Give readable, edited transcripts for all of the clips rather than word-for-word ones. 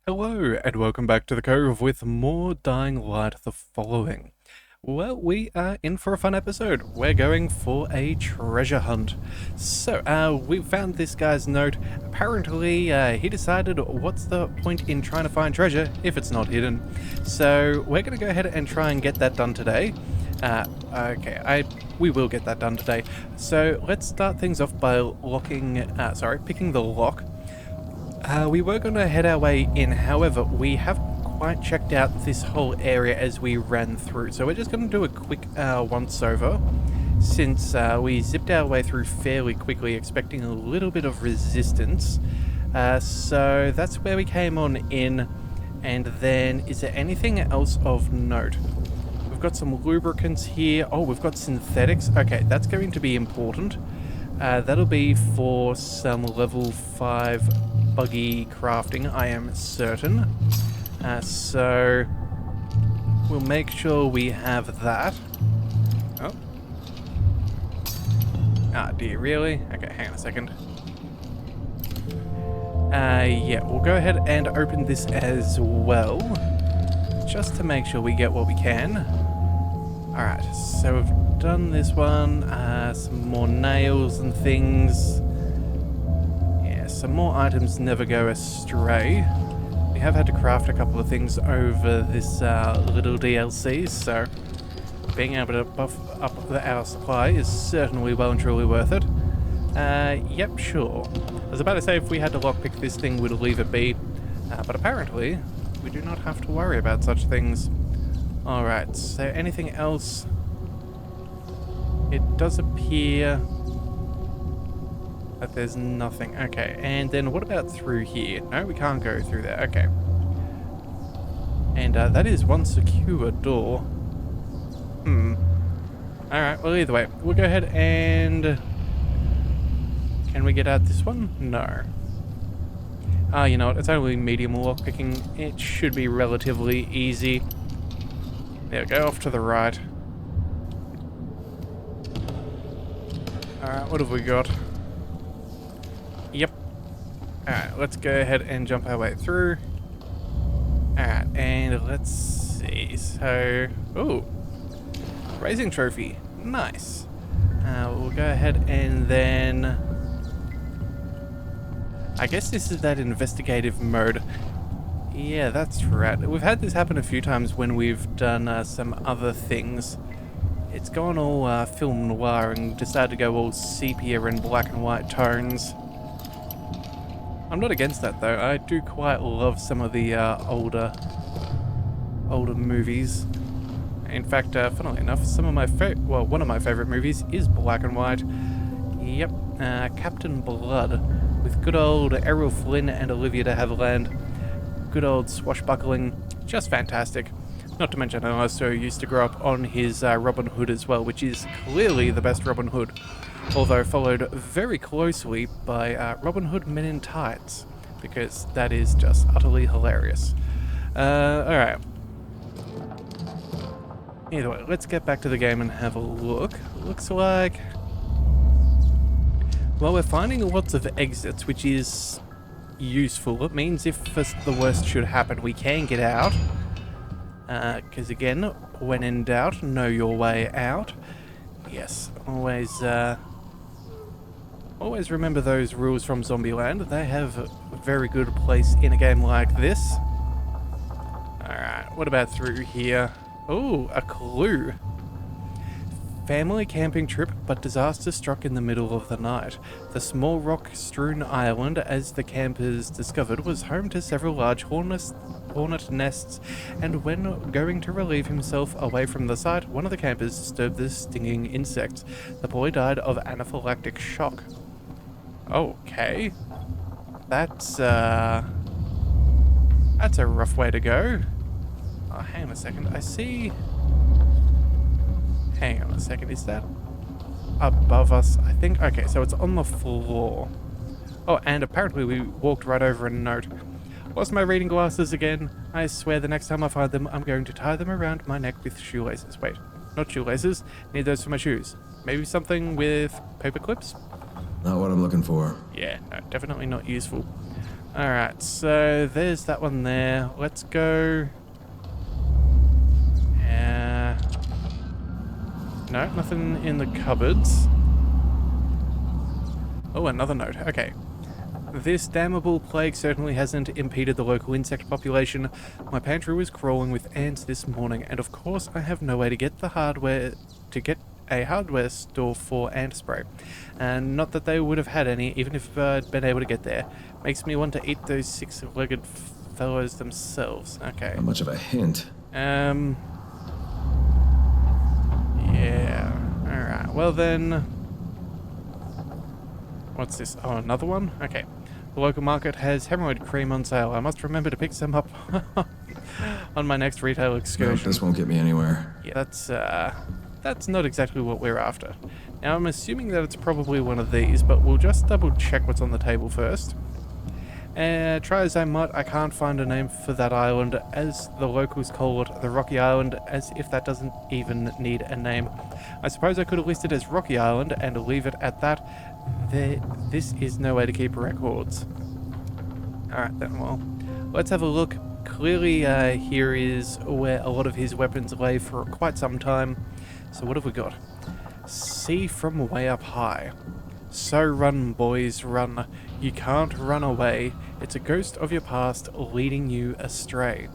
Hello, and welcome back to the Cove with more Dying Light the following. Well, we are in for a fun episode. We're going for a treasure hunt. So, we found this guy's note. Apparently, he decided what's the point in trying to find treasure if it's not hidden. So, we're going to go ahead and try and get that done today. We will get that done today. So, let's start things off by picking the lock. We were going to head our way in, however, we haven't quite checked out this whole area as we ran through. So we're just going to do a quick once-over, since we zipped our way through fairly quickly, expecting a little bit of resistance. So that's where we came on in, and then is there anything else of note? We've got some lubricants here. Oh, we've got synthetics. Okay, that's going to be important. That'll be for some level 5 buggy crafting, I am certain. So we'll make sure we have that. Oh. Ah, dear, really? Okay, hang on a second. Yeah, we'll go ahead and open this as well, just to make sure we get what we can. Alright, so we've done this one. Some more nails and things. Some more items never go astray. We have had to craft a couple of things over this little DLC, so being able to buff up our supply is certainly well and truly worth it. Yep, sure. I was about to say if we had to lockpick this thing, we'd leave it be, but apparently we do not have to worry about such things. Alright, so anything else? It does appear that there's nothing. Okay, and then what about through here? No, we can't go through there. Okay. And that is one secure door. Alright, well either way, we'll go ahead and... Can we get out this one? No. You know what, it's only medium lockpicking. It should be relatively easy. There we go, off to the right. Alright, what have we got? Yep. Alright, let's go ahead and jump our way through. Alright, and let's see. So, ooh, raising trophy. Nice. We'll go ahead and then... I guess this is that investigative mode. Yeah, that's right. We've had this happen a few times when we've done some other things. It's gone all film noir and decided to go all sepia and black and white tones. I'm not against that though. I do quite love some of the older movies. In fact, funnily enough, one of my favorite movies is black and white. Yep, Captain Blood, with good old Errol Flynn and Olivia de Havilland. Good old swashbuckling, just fantastic. Not to mention, I also used to grow up on his Robin Hood as well, which is clearly the best Robin Hood, although followed very closely by Robin Hood Men in Tights, because that is just utterly hilarious. Alright. Either way, let's get back to the game and have a look. Looks like... Well, we're finding lots of exits, which is useful. It means if the worst should happen, we can get out. Because again, when in doubt, know your way out. Yes, always remember those rules from Zombieland. They have a very good place in a game like this. Alright, what about through here? Oh, a clue. Family camping trip, but disaster struck in the middle of the night. The small rock-strewn island, as the campers discovered, was home to several large hornet nests, and when going to relieve himself away from the site, one of the campers disturbed the stinging insects. The boy died of anaphylactic shock. Okay. That's a rough way to go. Oh, hang on a second. I see... Hang on a second, is that above us? I think, okay, so it's on the floor. Oh, and apparently we walked right over a note. Lost my reading glasses again. I swear the next time I find them, I'm going to tie them around my neck with shoelaces. Wait, not shoelaces. Need those for my shoes. Maybe something with paper clips? Not what I'm looking for. Yeah, no, definitely not useful. Alright, so there's that one there. Let's go... No, nothing in the cupboards. Oh, another note. Okay. This damnable plague certainly hasn't impeded the local insect population. My pantry was crawling with ants this morning, and of course I have no way to get a hardware store for ant spray. And not that they would have had any, even if I'd been able to get there. Makes me want to eat those six-legged fellows themselves. Okay. Not much of a hint. Yeah. Alright, well then... What's this? Oh, another one? Okay. The local market has hemorrhoid cream on sale. I must remember to pick some up on my next retail excursion. No, this won't get me anywhere. Yeah, that's not exactly what we're after. Now, I'm assuming that it's probably one of these, but we'll just double check what's on the table first. Try as I might, I can't find a name for that island, as the locals call it the Rocky Island, as if that doesn't even need a name. I suppose I could have listed it as Rocky Island and leave it at that. This is no way to keep records. Alright then, well, let's have a look. Clearly, here is where a lot of his weapons lay for quite some time. So what have we got? See from way up high. So run, boys, run. You can't run away. It's a ghost of your past leading you astray.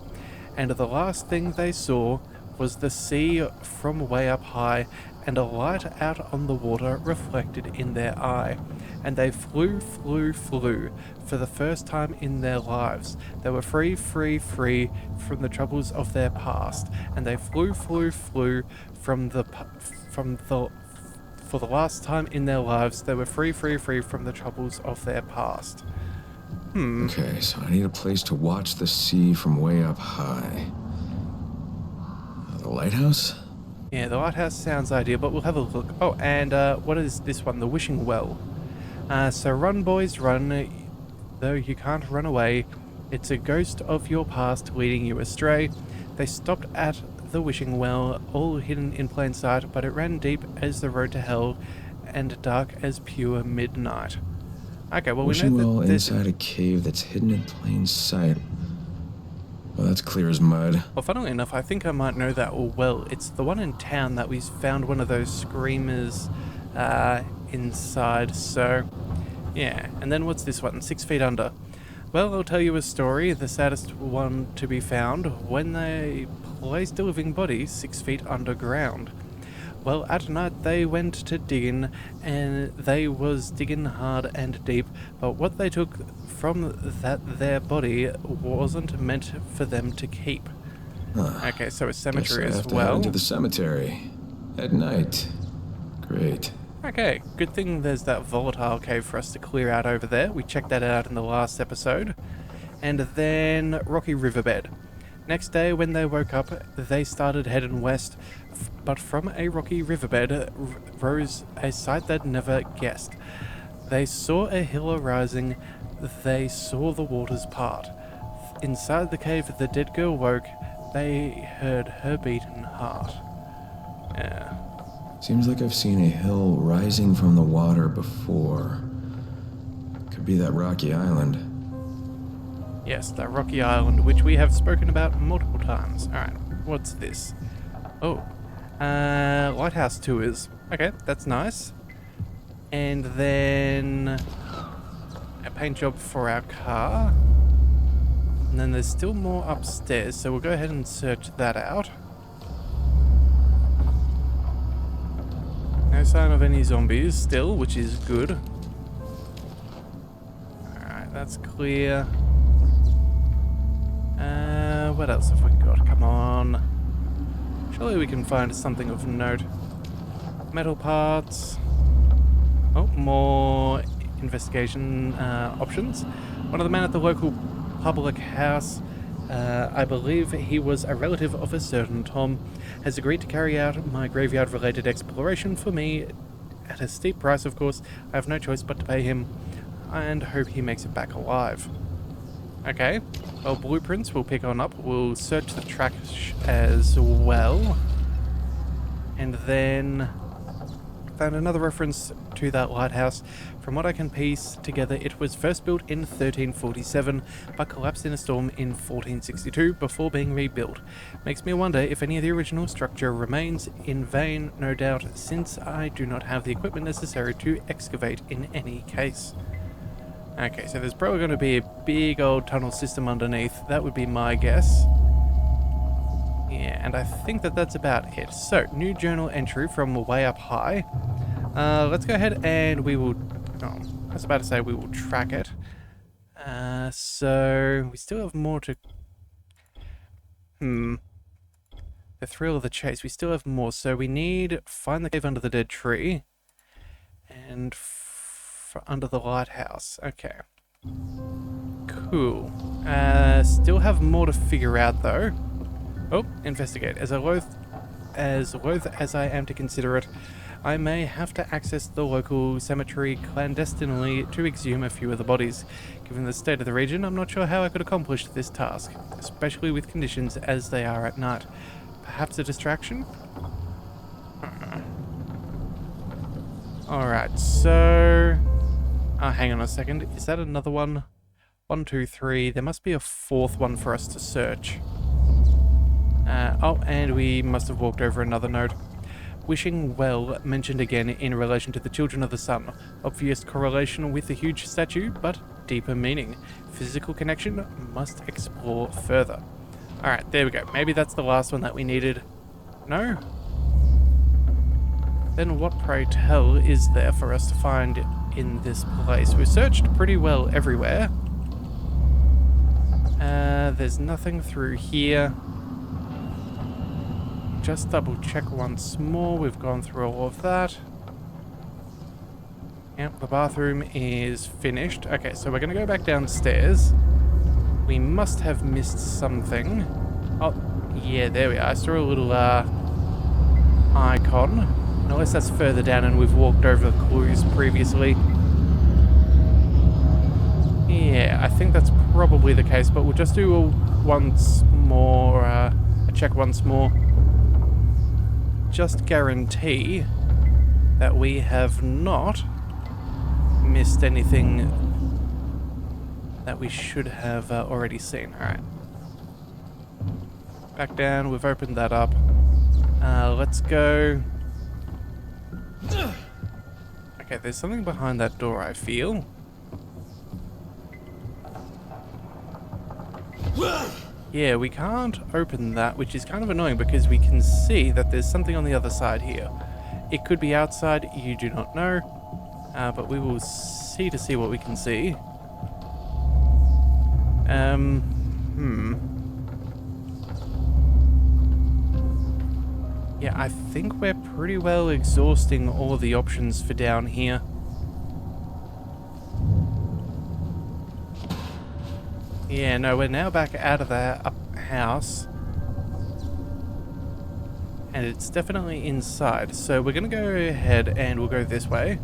And the last thing they saw was the sea from way up high, and a light out on the water reflected in their eye. And they flew, flew, flew, for the first time in their lives. They were free, free, free from the troubles of their past. And they flew, flew, flew for the last time in their lives. They were free, free, free from the troubles of their past. Okay, so I need a place to watch the sea from way up high. The lighthouse? Yeah, the lighthouse sounds ideal, but we'll have a look. Oh, and what is this one? The wishing well. So run, boys, run. Though you can't run away. It's a ghost of your past leading you astray. They stopped at the wishing well, all hidden in plain sight, but it ran deep as the road to hell and dark as pure midnight. Okay, well, wishing we know well that there's... inside a cave that's hidden in plain sight. Well, that's clear as mud. Well, funnily enough, I think I might know that well. It's the one in town that we found one of those screamers inside, so... Yeah, and then what's this one? 6 feet under. Well, I'll tell you a story, the saddest one to be found, when they placed a living body 6 feet underground. Well, at night they went to digging, and they was digging hard and deep, but what they took from that their body wasn't meant for them to keep. Okay, so a cemetery Guess I as have to head well. into the cemetery at night. Great. Okay, good thing there's that volatile cave for us to clear out over there. We checked that out in the last episode. And then rocky riverbed. Next day when they woke up, they started heading west, but from a rocky riverbed rose a sight they'd never guessed. They saw a hill arising, they saw the waters part. Inside the cave the dead girl woke, they heard her beating heart. Yeah. Seems like I've seen a hill rising from the water before. Could be that rocky island. Yes, that rocky island, which we have spoken about multiple times. Alright, what's this? Oh, lighthouse tours. Okay, that's nice. And then a paint job for our car. And then there's still more upstairs, so we'll go ahead and search that out. No sign of any zombies still, which is good. Alright, that's clear. What else have we got? Come on. Surely we can find something of note. Metal parts. Oh, more investigation options. One of the men at the local public house, I believe he was a relative of a certain Tom, has agreed to carry out my graveyard-related exploration for me at a steep price, of course. I have no choice but to pay him, and hope he makes it back alive. Okay, well, blueprints we'll pick on up. We'll search the trash as well. And then Found another reference to that lighthouse. From what I can piece together, it was first built in 1347, but collapsed in a storm in 1462 before being rebuilt. Makes me wonder if any of the original structure remains in vain, no doubt, since I do not have the equipment necessary to excavate in any case. Okay, so there's probably going to be a big old tunnel system underneath. That would be my guess. Yeah, and I think that that's about it. So, new journal entry from way up high. Let's go ahead and we will... Oh, I was about to say we will track it. So, we still have more to... The thrill of the chase. We still have more. So, we need... Find the cave under the dead tree. And... under the lighthouse. Okay. Cool. Still have more to figure out, though. Oh, investigate. As loath as I am to consider it, I may have to access the local cemetery clandestinely to exhume a few of the bodies. Given the state of the region, I'm not sure how I could accomplish this task, especially with conditions as they are at night. Perhaps a distraction? Alright, so... Oh, hang on a second. Is that another one? 1, 2, 3. There must be a fourth one for us to search. Oh, and we must have walked over another note. Wishing well mentioned again in relation to the Children of the Sun. Obvious correlation with the huge statue, but deeper meaning. Physical connection must explore further. Alright, there we go. Maybe that's the last one that we needed. No? Then what, pray tell, is there for us to find in this place? We've searched pretty well everywhere. There's nothing through here. Just double check once more. We've gone through all of that. Yep, the bathroom is finished. Okay, so we're going to go back downstairs. We must have missed something. Oh, yeah, there we are. I saw a little icon. Unless that's further down and we've walked over the clues previously. Yeah, I think that's probably the case, but we'll just do a check once more. Just guarantee that we have not missed anything that we should have already seen. Alright. Back down, we've opened that up. Let's go. Okay, there's something behind that door, I feel. Yeah, we can't open that, which is kind of annoying because we can see that there's something on the other side here. It could be outside, you do not know, but we will see to see what we can see. Yeah, I think we're pretty well exhausting all of the options for down here. Yeah, no, we're now back out of the house. And it's definitely inside. So we're going to go ahead and we'll go this way.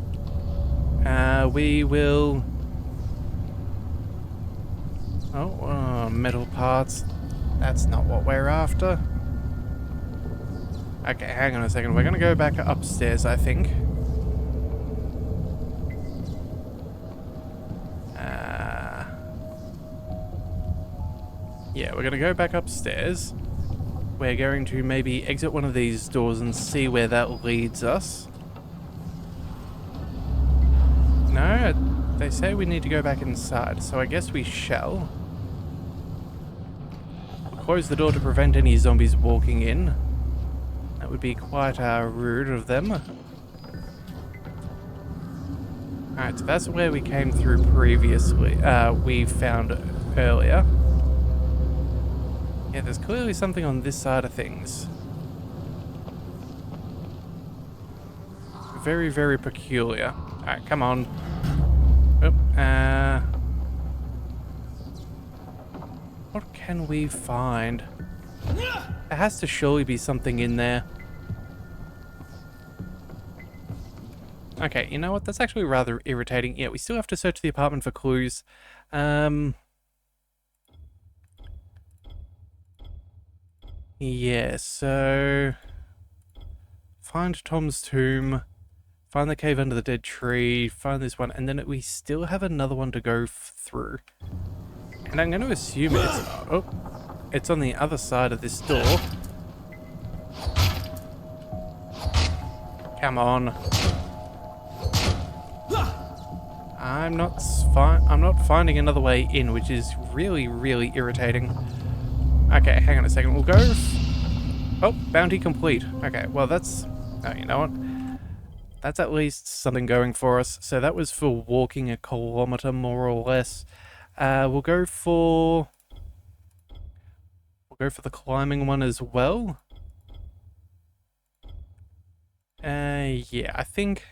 We will... Oh, metal parts. That's not what we're after. Okay, hang on a second. We're going to go back upstairs, I think. Yeah, we're going to go back upstairs. We're going to maybe exit one of these doors and see where that leads us. No, they say we need to go back inside, so I guess we shall. Close the door to prevent any zombies walking in. That would be quite rude of them. Alright, so that's where we came through previously. We found earlier. Yeah, there's clearly something on this side of things. Very, very peculiar. Alright, come on. Oh, what can we find? There has to surely be something in there. Okay, you know what? That's actually rather irritating. Yeah, we still have to search the apartment for clues. Yeah, so... Find Tom's tomb. Find the cave under the dead tree, find this one, and then we still have another one to go through. And I'm going to assume it's on the other side of this door. Come on. I'm not finding another way in, which is really, really irritating. Okay, hang on a second. We'll go. Oh, bounty complete. Okay, well that's. Oh, you know what? That's at least something going for us. So that was for walking a kilometer, more or less. We'll go for the climbing one as well. Yeah, I think.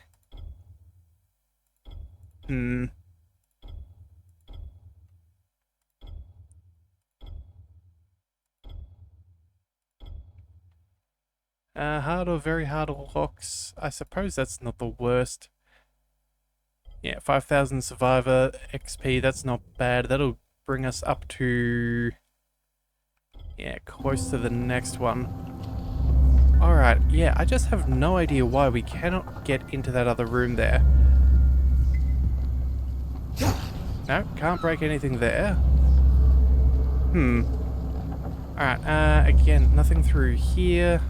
Hard or very hard locks. I suppose that's not the worst. Yeah, 5,000 survivor XP, that's not bad. That'll bring us up to... yeah, close to the next one. Alright, yeah, I just have no idea why we cannot get into that other room there. No, can't break anything there. Alright, again, nothing through here.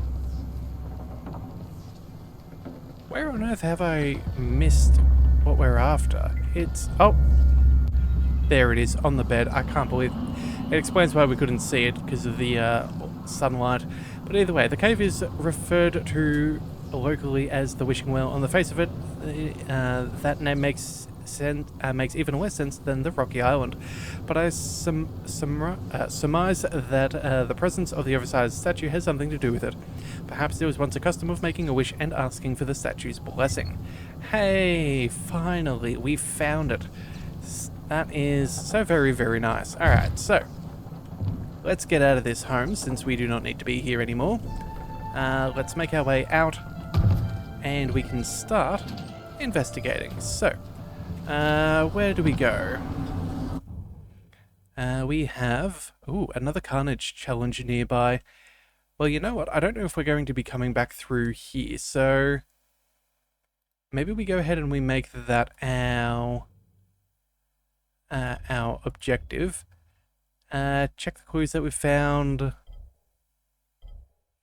Where on earth have I missed what we're after? It's... oh! There it is, on the bed. I can't believe... it explains why we couldn't see it, because of the sunlight. But either way, the cave is referred to locally as the Wishing Well. On the face of it, that name makes even less sense than the Rocky Island. But I surmise that the presence of the oversized statue has something to do with it. Perhaps there was once a custom of making a wish and asking for the statue's blessing. Hey, finally, we found it. That is so very, very nice. Alright, so let's get out of this home since we do not need to be here anymore. Let's make our way out and we can start investigating. So, where do we go? We have... ooh, another Carnage challenge nearby. Well, you know what? I don't know if we're going to be coming back through here, so... maybe we go ahead and we make that our objective. Check the clues that we found.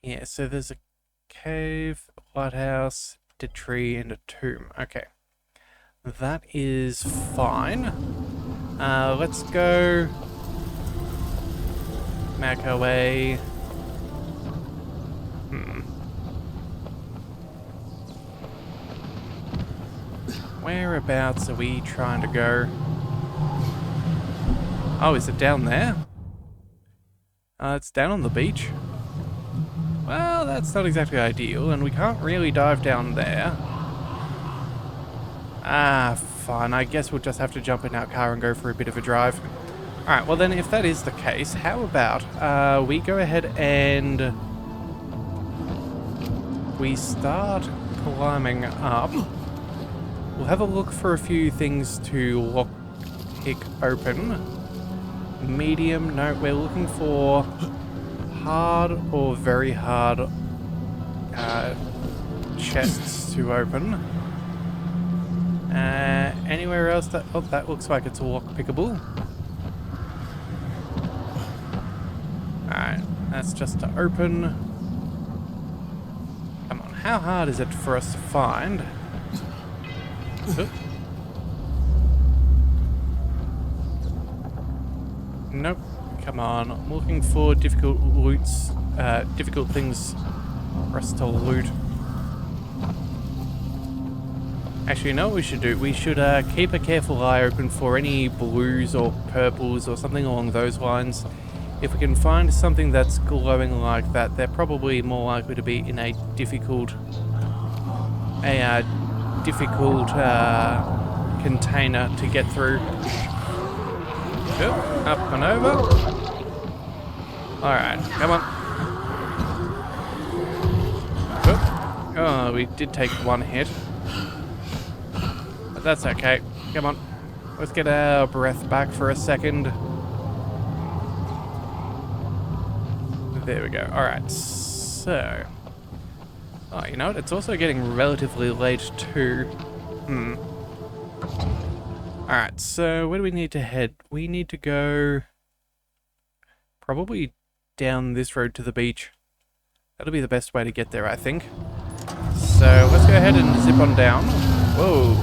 Yeah, so there's a cave, lighthouse, dead tree, and a tomb. Okay. That is fine. Let's go make our way. Whereabouts are we trying to go? Oh, is it down there? It's down on the beach. Well, that's not exactly ideal, and we can't really dive down there. Fine. I guess we'll just have to jump in our car and go for a bit of a drive. Alright, well then, if that is the case, how about we go ahead and we start climbing up. We'll have a look for a few things to lock-pick open. Medium, no, we're looking for hard or very hard chests to open. Anywhere else that... oh, that looks like it's lock-pickable. Alright, that's just to open. Come on, how hard is it for us to find? Oop. Nope. Come on. I'm looking for difficult loots, difficult things for us to loot. Actually, you know what we should do? We should keep a careful eye open for any blues or purples or something along those lines. If we can find something that's glowing like that, they're probably more likely to be in a difficult container to get through. Oop, up and over. Alright, come on. Oop. Oh, we did take one hit. But that's okay. Come on. Let's get our breath back for a second. There we go. Alright, so... Oh, you know what? It's also getting relatively late too. Alright, so where do we need to head? We need to go probably down this road to the beach. That'll be the best way to get there, I think. So let's go ahead and zip on down. Whoa.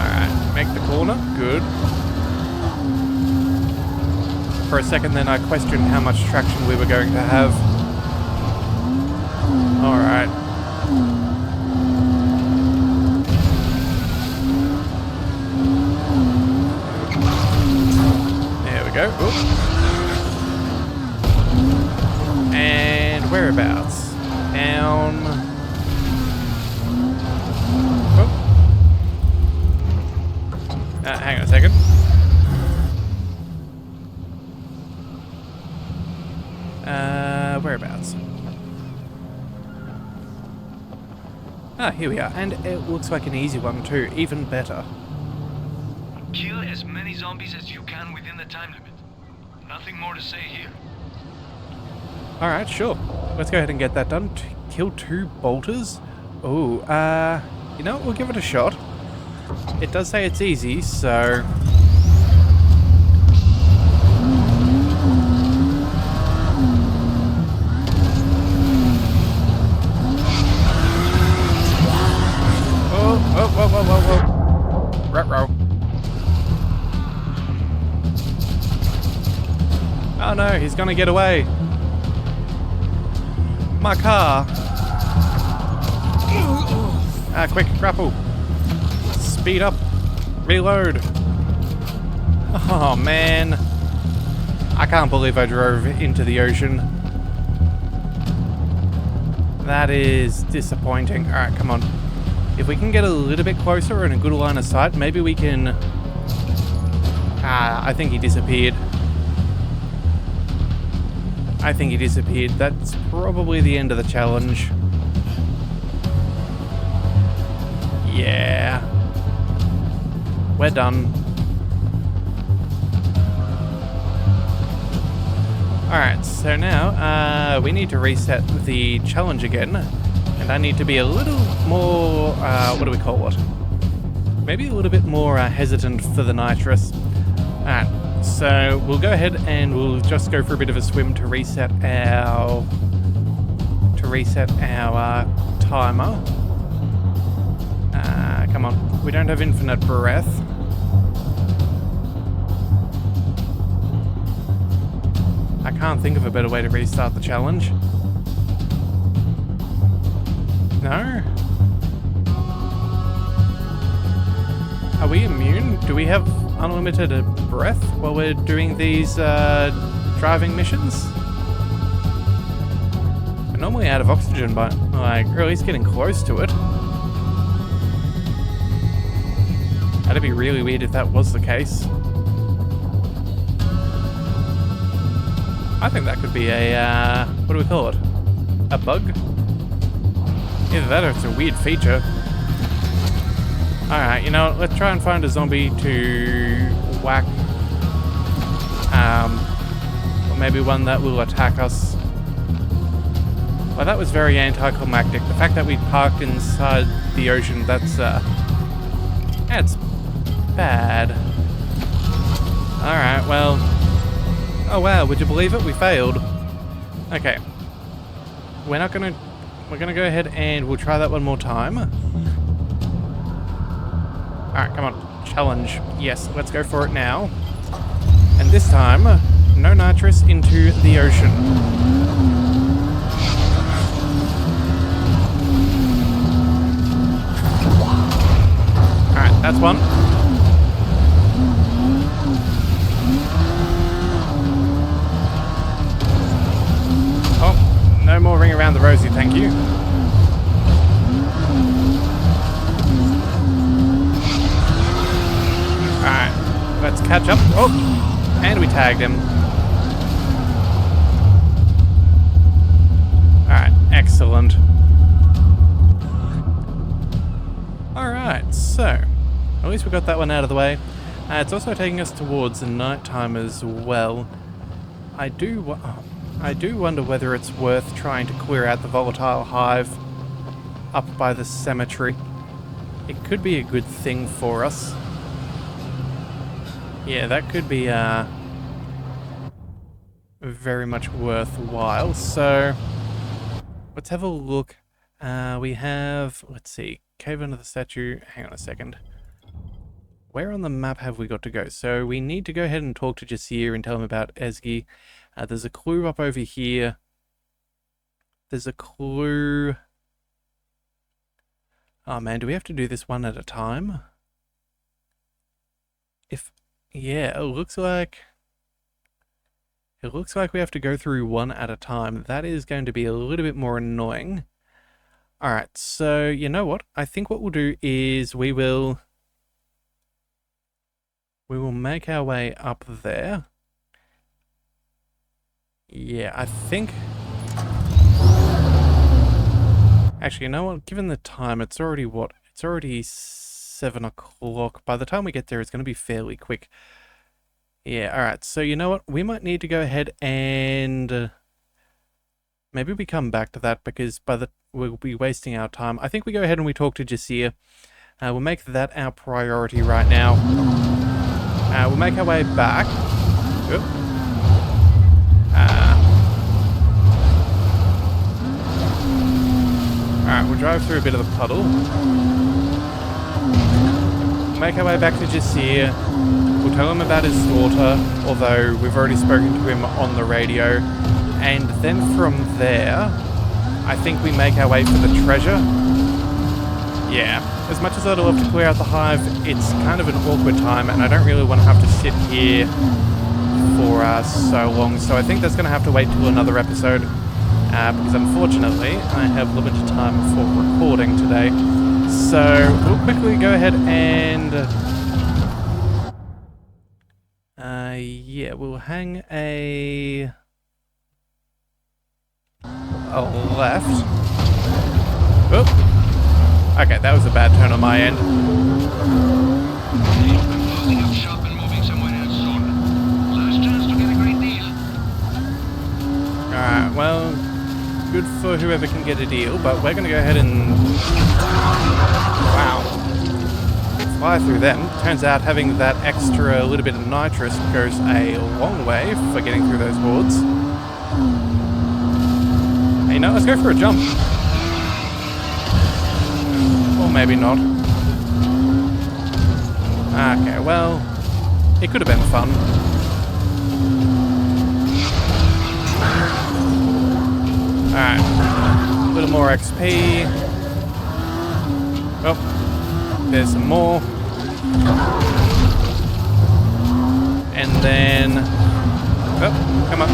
Alright, make the corner. Good. For a second then I questioned how much traction we were going to have. Alright. There we go. Oop. And whereabouts? Down. Oh. Hang on a second. Whereabouts? Ah, here we are. And it looks like an easy one too. Even better. Kill as many zombies as you can within the time limit. Nothing more to say here. Alright, sure. Let's go ahead and get that done. Kill 2 bolters? Oh, you know what? We'll give it a shot. It does say it's easy, so... Whoa. Ruh-roh. Oh no, he's gonna get away. My car. Quick, grapple. Speed up. Reload. Oh man. I can't believe I drove into the ocean. That is disappointing. Alright, come on. If we can get a little bit closer and a good line of sight, maybe we can... I think he disappeared. That's probably the end of the challenge. Yeah. We're done. Alright, so now we need to reset the challenge again. And I need to be a little more, what do we call it? Maybe a little bit more hesitant for the nitrous. Alright, so we'll go ahead and we'll just go for a bit of a swim to reset our timer. Come on, we don't have infinite breath. I can't think of a better way to restart the challenge. No? Are we immune? Do we have unlimited breath while we're doing these driving missions? We're normally out of oxygen, but like, or at least getting close to it. That'd be really weird if that was the case. I think that could be a, what do we call it? A bug? Either that or it's a weird feature. Alright, you know what? Let's try and find a zombie to whack. Or maybe one that will attack us. Well, that was very anticlimactic. The fact that we parked inside the ocean, that's bad. Alright, well... Oh wow, would you believe it? We failed. Okay. We're gonna go ahead and we'll try that one more time. Alright, come on. Challenge. Yes, let's go for it now. And this time, no nitrous into the ocean. Alright, that's one. Oh, no more ring around the rosy, thank you. Alright, let's catch up. Oh, and we tagged him. Alright, excellent. Alright, so, at least we got that one out of the way. It's also taking us towards the night time as well. I do wonder whether it's worth trying to clear out the volatile hive up by the cemetery. It could be a good thing for us. Yeah, that could be very much worthwhile. So let's have a look. We have, let's see, cave under the statue. Hang on a second. Where on the map have we got to go? So we need to go ahead and talk to Jasir and tell him about Ezgi. There's a clue up over here. There's a clue. Oh man, do we have to do this one at a time? Yeah, it looks like we have to go through one at a time. That is going to be a little bit more annoying. Alright, so you know what? I think what we'll do is we will make our way up there. Yeah, I think... Actually, you know what? Given the time, it's already what? It's already 7 o'clock. By the time we get there, it's going to be fairly quick. Yeah, alright. So you know what? We might need to go ahead and... maybe we come back to that because we'll be wasting our time. I think we go ahead and we talk to Jasir. We'll make that our priority right now. We'll make our way back. Oop. Alright, we'll drive through a bit of the puddle. Make our way back to Jasir. We'll tell him about his daughter, although we've already spoken to him on the radio. And then from there, I think we make our way for the treasure. Yeah, as much as I'd love to clear out the hive, it's kind of an awkward time, and I don't really want to have to sit here for so long. So I think that's going to have to wait till another episode, because unfortunately, I have limited time for recording today. So we'll quickly go ahead and... yeah, we'll hang a left. Oop. Okay, that was a bad turn on my end. Closing up shop and moving somewhere else soon. Last chance to get a great deal. Alright, well, good for whoever can get a deal, but we're going to go ahead and... wow. Fly through them. Turns out having that extra little bit of nitrous goes a long way for getting through those hordes. Hey, no, let's go for a jump. Or maybe not. Okay, well, it could have been fun. Alright. A little more XP. Oh, there's some more. And then... oh, come on.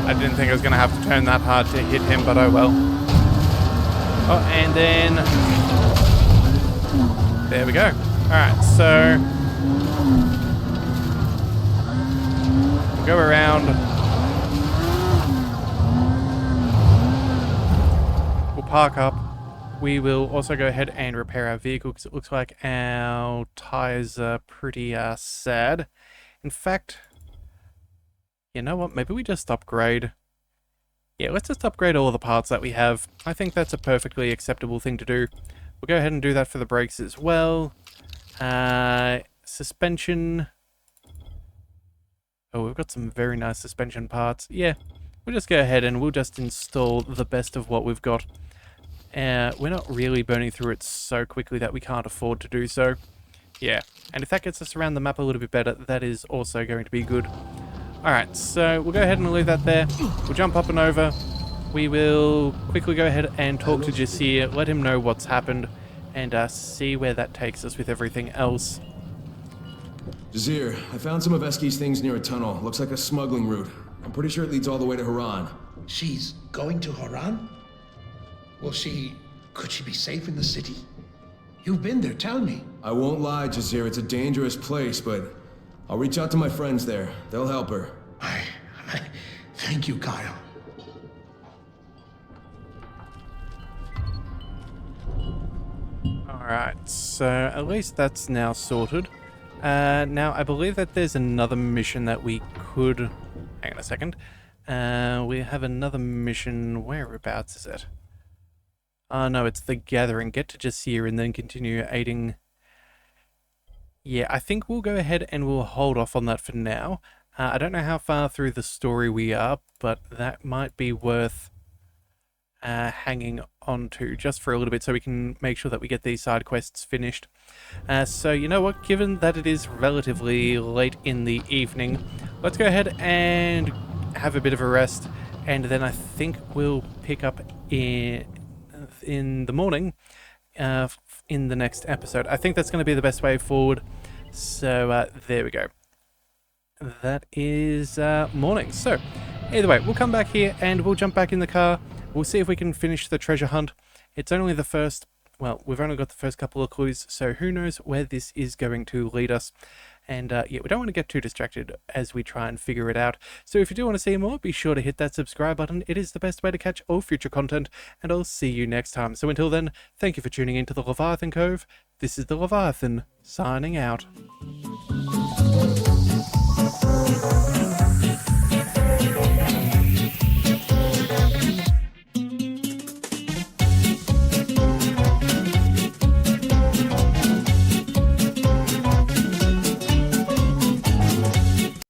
I didn't think I was going to have to turn that hard to hit him, but oh well. Oh, and then... there we go. Alright, so... we'll go around. We'll park up. We will also go ahead and repair our vehicle because it looks like our tires are pretty sad. In fact... you know what? Maybe we just upgrade. Yeah, let's just upgrade all the parts that we have. I think that's a perfectly acceptable thing to do. We'll go ahead and do that for the brakes as well. Suspension. Oh, we've got some very nice suspension parts. Yeah, we'll just go ahead and we'll just install the best of what we've got. We're not really burning through it so quickly that we can't afford to do so. Yeah, and if that gets us around the map a little bit better, that is also going to be good. Alright, so we'll go ahead and leave that there. We'll jump up and over. We will quickly go ahead and talk to Jasir, let him know what's happened, and see where that takes us with everything else. Jasir, I found some of Eski's things near a tunnel. Looks like a smuggling route. I'm pretty sure it leads all the way to Harran. She's going to Harran? Could she be safe in the city? You've been there, tell me. I won't lie, Jasir, it's a dangerous place, but I'll reach out to my friends there. They'll help her. I thank you, Kyle. Alright, so at least that's now sorted. Now, I believe that there's another mission that we could... Hang on a second. We have another mission. Whereabouts is it? Oh, no, it's the Gathering. Get to Jasir and then continue aiding... Yeah, I think we'll go ahead and we'll hold off on that for now. I don't know how far through the story we are, but that might be worth hanging on to just for a little bit so we can make sure that we get these side quests finished. So you know what, given that it is relatively late in the evening, let's go ahead and have a bit of a rest, and then I think we'll pick up in the morning in the next episode. I think that's going to be the best way forward. So there we go. That is morning. So either way, we'll come back here and we'll jump back in the car. We'll see if we can finish the treasure hunt. It's only the first... Well, we've only got the first couple of clues, so who knows where this is going to lead us. And yeah, we don't want to get too distracted as we try and figure it out. So if you do want to see more, be sure to hit that subscribe button. It is the best way to catch all future content, and I'll see you next time. So until then, thank you for tuning in to the Leviathan Cove. This is the Leviathan, signing out.